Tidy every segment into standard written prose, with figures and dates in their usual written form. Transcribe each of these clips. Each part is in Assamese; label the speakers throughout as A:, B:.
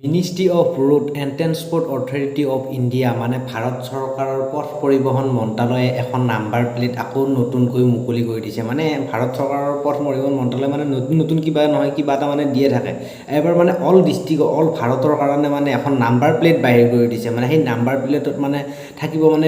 A: Ministry of road and transport authority of India মানে ভাৰত চৰকাৰৰ পথ পৰিবহণ মন্ত্ৰালয়ে এখন নাম্বাৰ প্লেট আকৌ নতুনকৈ মুকলি কৰি দিছে। মানে ভাৰত চৰকাৰৰ পথ পৰিবহণ মন্ত্ৰালয়ে মানে নতুন কিবা নহয় কিবা এটা মানে দিয়ে থাকে। এবাৰ মানে অল ডিষ্ট্ৰিক্ট অল ভাৰতৰ কাৰণে মানে এখন নাম্বাৰ প্লেট বাহিৰ কৰি দিছে। মানে সেই নাম্বাৰ প্লেটত মানে থাকিব মানে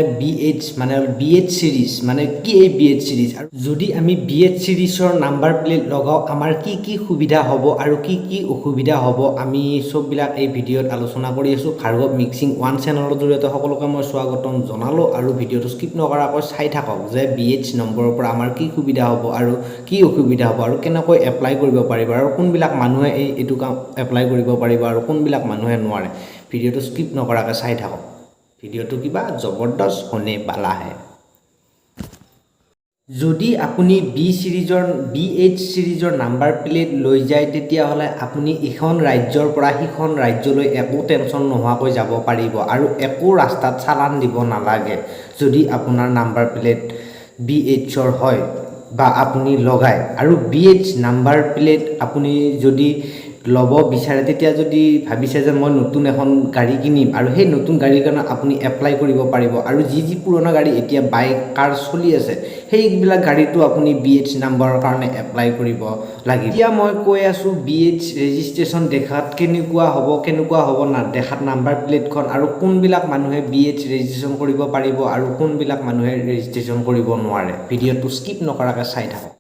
A: BH চিৰিজ মানে কি এই BH চিৰিজ, আৰু যদি আমি BH চিৰিজৰ নাম্বাৰ প্লেট লগাওঁ আমাৰ কি সুবিধা হ'ব আৰু কি অসুবিধা হ'ব আমি চববিলাক এই ভিডিঅ'ত আলোচনা কৰি আছোঁ। ভাৰ্গৱ মিক্সিং ওৱান চেনেলৰ জৰিয়তে সকলোকে মই স্বাগতম জনালোঁ আৰু ভিডিঅ'টো স্কিপ নকৰাকৈ চাই থাকক যে BH নম্বৰৰ পৰা আমাৰ কি সুবিধা হ'ব আৰু কি অসুবিধা হ'ব আৰু কেনেকৈ এপ্লাই কৰিব পাৰিব আৰু কোনবিলাক মানুহে এইটো কাম এপ্লাই কৰিব পাৰিব আৰু কোনবিলাক মানুহে নোৱাৰে। ভিডিঅ'টো স্কিপ নকৰাকৈ চাই থাকক। ভিডিঅ'টো কিবা জবৰদস্ত হোনে বালা হে। যদি আপুনি BH চিৰিজৰ নাম্বাৰ প্লেট লৈ যায় তেতিয়াহ'লে আপুনি ইখন ৰাজ্যৰ পৰা সিখন ৰাজ্যলৈ একো টেনশ্যন নোহোৱাকৈ যাব পাৰিব আৰু একো ৰাস্তাত চালান দিব নালাগে। যদি আপোনাৰ নাম্বাৰ প্লেট BHৰ হয় বা আপুনি লগায় আৰু BH নাম্বাৰ প্লেট আপুনি যদি ল'ব বিচাৰে তেতিয়া যদি ভাবিছে যে মই নতুন এখন গাড়ী কিনিম আৰু সেই নতুন গাড়ীৰ কাৰণে আপুনি এপ্লাই কৰিব পাৰিব আৰু যি পুৰণা গাড়ী এতিয়া বাইক কাৰ চলি আছে সেইবিলাক গাড়ীটো আপুনি BH নাম্বাৰৰ কাৰণে এপ্লাই কৰিব লাগিব। এতিয়া মই কৈ আছোঁ BH ৰেজিষ্ট্ৰেশ্যন দেখাত কেনেকুৱা হ'ব না দেখাত নাম্বাৰ প্লেটখন আৰু কোনবিলাক মানুহে BH ৰেজিষ্ট্ৰেশ্যন কৰিব পাৰিব আৰু কোনবিলাক মানুহে ৰেজিষ্ট্ৰেশ্যন কৰিব নোৱাৰে। ভিডিঅ'টো স্কিপ নকৰাকৈ চাই থাকক।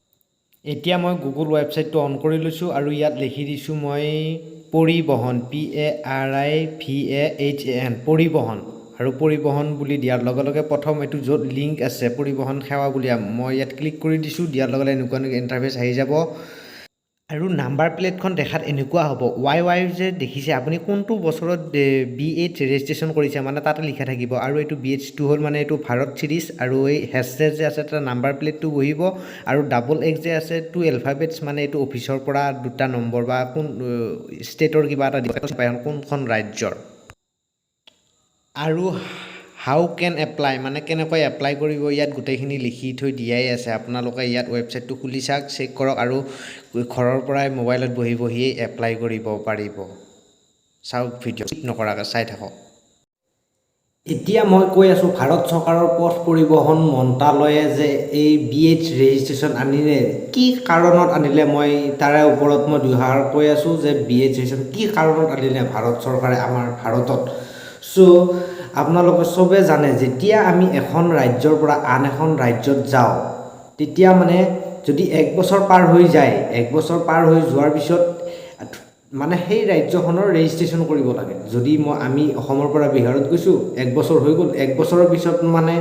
A: এতিয়া মই গুগল ৱেবছাইটটো অন কৰি লৈছোঁ আৰু ইয়াত লিখি দিছোঁ মই পৰিবহণ PARIVAHAN পৰিবহণ আৰু পৰিবহণ বুলি দিয়াৰ লগে লগে প্ৰথম এইটো য'ত লিংক আছে পৰিবহণ সেৱা বুলি মই ইয়াত ক্লিক কৰি দিছোঁ। দিয়াৰ লগে লগে এনেকুৱা ইণ্টাৰফেচ আহি যাব আৰু নাম্বাৰ প্লেটখন দেখাত এনেকুৱা হ'ব। YY যে দেখিছে আপুনি কোনটো বছৰত BH ৰেজিষ্ট্ৰেশ্যন কৰিছে মানে তাতে লিখা থাকিব আৰু এইটো BH2 হ'ল মানে এইটো ভাৰত চিৰিজ আৰু এই হেছটেগ যে আছে তাতে নাম্বাৰ প্লেটটো বহিব আৰু XX যে আছে 2 এলফাবেটছ মানে এইটো অফিচৰ পৰা দুটা নম্বৰ বা কোন ষ্টেটৰ কিবা এটা দিব কোনখন ৰাজ্যৰ আৰু হাউ কেন এপ্লাই মানে কেনেকৈ এপ্লাই কৰিব ইয়াত গোটেইখিনি লিখি থৈ দিয়াই আছে। আপোনালোকে ইয়াত ৱেবছাইটটো খুলি চাওক, চেক কৰক আৰু ঘৰৰ পৰাই মোবাইলত বহিয়ে এপ্লাই কৰিব পাৰিব। চাওক ভিডিঅ' স্কিপ নকৰাকৈ চাই থাকক। এতিয়া মই কৈ আছোঁ ভাৰত চৰকাৰৰ পথ পৰিবহণ মন্ত্ৰালয়ে যে এই BH ৰেজিষ্ট্ৰেশ্যন আনিলে কি কাৰণত আনিলে মই তাৰে ওপৰত মই দুআষাৰ কৈ আছোঁ যে BH ৰেজিষ্ট্ৰেশ্যন কি কাৰণত আনিলে ভাৰত চৰকাৰে আমাৰ ভাৰতত। আপোনালোকে চবে জানে যেতিয়া আমি এখন ৰাজ্যৰ পৰা আন এখন ৰাজ্যত যাওঁ তেতিয়া মানে যদি 1 বছৰ পাৰ হৈ যায় 1 বছৰ পাৰ হৈ যোৱাৰ পিছত মানে সেই ৰাজ্যখনৰ ৰেজিষ্ট্ৰেশ্যন কৰিব লাগে। যদি আমি অসমৰ পৰা বিহাৰত গৈছোঁ 1 বছৰ হৈ গ'ল 1 বছৰৰ পিছত মানে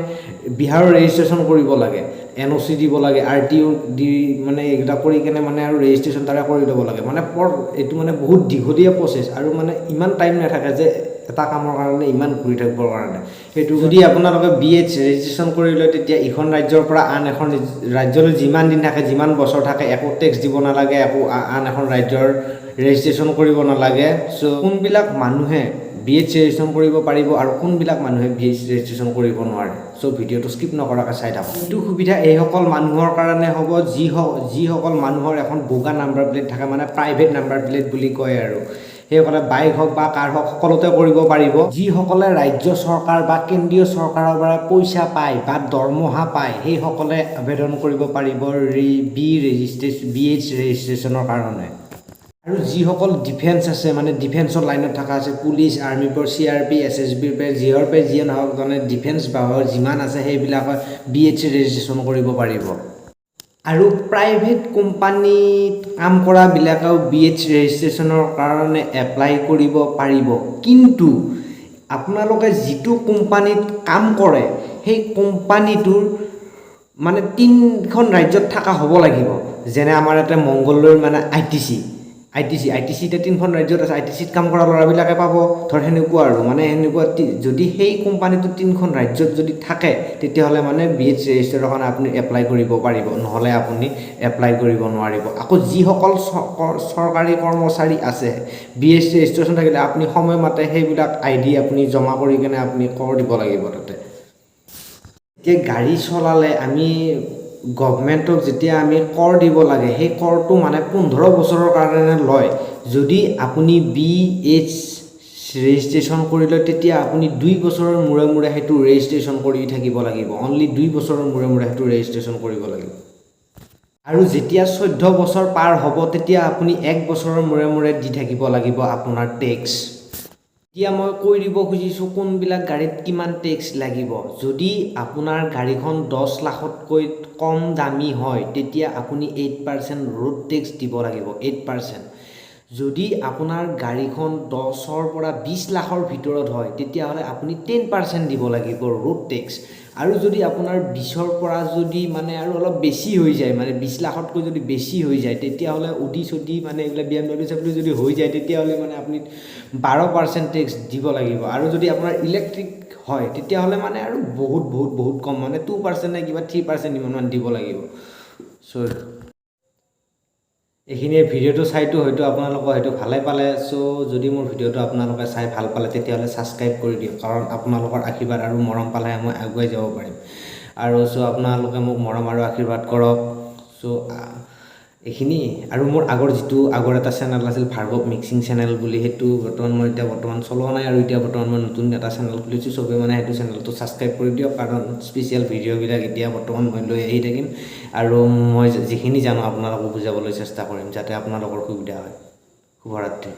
A: বিহাৰৰ ৰেজিষ্ট্ৰেশ্যন কৰিব লাগে, NOC দিব লাগে, RTO দি মানে এইকেইটা কৰি কেনে মানে আৰু ৰেজিষ্ট্ৰেশ্যন তাৰে কৰি ল'ব লাগে। মানে এইটো মানে বহুত দীঘলীয়া প্ৰচেছ আৰু মানে ইমান টাইম নাথাকে যে এটা কামৰ কাৰণে ইমান ঘূৰি থাকিবৰ কাৰণে। সেইটো যদি আপোনালোকে BH ৰেজিষ্ট্ৰেশ্যন কৰি লয় তেতিয়া ইখন ৰাজ্যৰ পৰা আন এখন ৰাজ্যলৈ যিমান দিন থাকে যিমান বছৰ থাকে একো টেক্স দিব নালাগে, একো আন এখন ৰাজ্যৰ ৰেজিষ্ট্ৰেশ্যন কৰিব নালাগে। কোনবিলাক মানুহে BH ৰেজিষ্ট্ৰেশ্যন কৰিব পাৰিব আৰু কোনবিলাক মানুহে BH ৰেজিষ্ট্ৰেশ্যন কৰিব নোৱাৰে। ভিডিঅ'টো স্কিপ নকৰাকৈ চাই থাকক। এইটো সুবিধা এইসকল মানুহৰ কাৰণে হ'ব যিসকল মানুহৰ এখন বগা নাম্বাৰ প্লেট থাকে মানে প্ৰাইভেট নাম্বাৰ প্লেট বুলি কয় আৰু সেইসকলে বাইক হওক বা কাৰ হওক সকলোতে কৰিব পাৰিব। যিসকলে ৰাজ্য চৰকাৰ বা কেন্দ্ৰীয় চৰকাৰৰ পৰা পইচা পায় বা দৰমহা পায় সেইসকলে আবেদন কৰিব পাৰিব BH ৰেজিষ্ট্ৰেশ্যনৰ কাৰণে। আৰু যিসকল ডিফেন্স আছে মানে ডিফেন্সৰ লাইনত থকা আছে পুলিচ আৰ্মিৰ পৰা CRP SSBৰ পৰা যিয়ে নহওক মানে ডিফেন্স বিভাগৰ যিমান আছে সেইবিলাকৰ BH ৰেজিষ্ট্ৰেশ্যন কৰিব পাৰিব। আৰু প্ৰাইভেট কোম্পানীত কাম কৰাবিলাকেও BH ৰেজিষ্ট্ৰেশ্যনৰ কাৰণে এপ্লাই কৰিব পাৰিব। কিন্তু আপোনালোকে যিটো কোম্পানীত কাম কৰে সেই কোম্পানীটোৰ মানে 3খন ৰাজ্যত থকা হ'ব লাগিব। যেনে আমাৰ ইয়াতে মংগলদৈৰ মানে ITC এতিয়া 3খন ৰাজ্যত আছে। ITCত কাম কৰা ল'ৰাবিলাকে পাব ধৰ সেনেকুৱা আৰু মানে সেনেকুৱা যদি সেই কোম্পানীটো 3খন ৰাজ্যত যদি থাকে তেতিয়াহ'লে মানে BH ৰেজিষ্ট্ৰেশ্যনৰ কাৰণে আপুনি এপ্লাই কৰিব পাৰিব, নহ'লে আপুনি এপ্লাই কৰিব নোৱাৰিব। আকৌ যিসকল চৰকাৰী কৰ্মচাৰী আছে BH ৰেজিষ্ট্ৰেশ্যন থাকিলে আপুনি সময়মতে সেইবিলাক ID আপুনি জমা কৰি কেনে আপুনি কৰ দিব লাগিব তাতে। এতিয়া গাড়ী চলালে আমি গভৰ্ণমেণ্টক যেতিয়া আমি কৰ দিব লাগে সেই কৰটো মানে 15 বছৰৰ কাৰণে লয়। যদি আপুনি BH ৰেজিষ্ট্ৰেশ্যন কৰি লয় তেতিয়া আপুনি 2 বছৰৰ মূৰে মূৰে সেইটো ৰেজিষ্ট্ৰেশ্যন কৰি থাকিব লাগিব অনলি 2 বছৰৰ মূৰে মূৰে সেইটো ৰেজিষ্ট্ৰেশ্যন কৰিব লাগিব আৰু যেতিয়া 14 বছৰ পাৰ হ'ব তেতিয়া আপুনি 1 বছৰৰ মূৰে মূৰে দি থাকিব লাগিব আপোনাৰ টেক্স এতিয়া মই কৈ দিব খুজিছোঁ কোনবিলাক গাড়ীত কিমান টেক্স লাগিব যদি আপোনাৰ গাড়ীখন 10 লাখতকৈ কম দামী হয় তেতিয়া আপুনি 8% ৰোড টেক্স দিব লাগিব 8% যদি আপোনাৰ গাড়ীখন 10ৰ পৰা 20 লাখৰ ভিতৰত হয় তেতিয়াহ'লে আপুনি 10% দিব লাগিব ৰোড টেক্স আৰু যদি আপোনাৰ 20ৰ পৰা যদি মানে আৰু অলপ বেছি হৈ যায় মানে 20 লাখতকৈ যদি বেছি হৈ যায় তেতিয়াহ'লে অডি চডি মানে এইবিলাক BMW চাবলি যদি হৈ যায় তেতিয়াহ'লে মানে আপুনি 12% টেক্স দিব লাগিব আৰু যদি আপোনাৰ ইলেক্ট্ৰিক হয় তেতিয়াহ'লে মানে আৰু বহুত কম মানে 2% নে কিবা 3% ইমান দিব লাগিব চ' এইখিনিয়ে ভিডিঅ'টো চাইতো হয়তো আপোনালোকে হয়তো ভালে পালে চ' যদি মোৰ ভিডিঅ'টো আপোনালোকে চাই ভাল পালে তেতিয়াহ'লে ছাবস্ক্ৰাইব কৰি দিয়ক কাৰণ আপোনালোকৰ আশীৰ্বাদ আৰু মৰম পালেহে মই আগুৱাই যাব পাৰিম আৰু চ' আপোনালোকে মোক মৰম আৰু আশীৰ্বাদ কৰক চ' এইখিনি আৰু মোৰ আগৰ এটা চেনেল আছিল ভাৰ্গৱ মিক্সিং চেনেল বুলি সেইটো বৰ্তমান চলোৱা নাই আৰু এতিয়া বৰ্তমান মই নতুন এটা চেনেল খুলিছোঁ চবেই মানে সেইটো চেনেলটো ছাবস্ক্ৰাইব কৰি দিয়ক কাৰণ স্পেচিয়েল ভিডিঅ'বিলাক এতিয়া বৰ্তমান মই লৈ আহি থাকিম আৰু মই যিখিনি জানো আপোনালোকক বুজাবলৈ চেষ্টা কৰিম যাতে আপোনালোকৰ সুবিধা হয় শুভৰাত্ৰি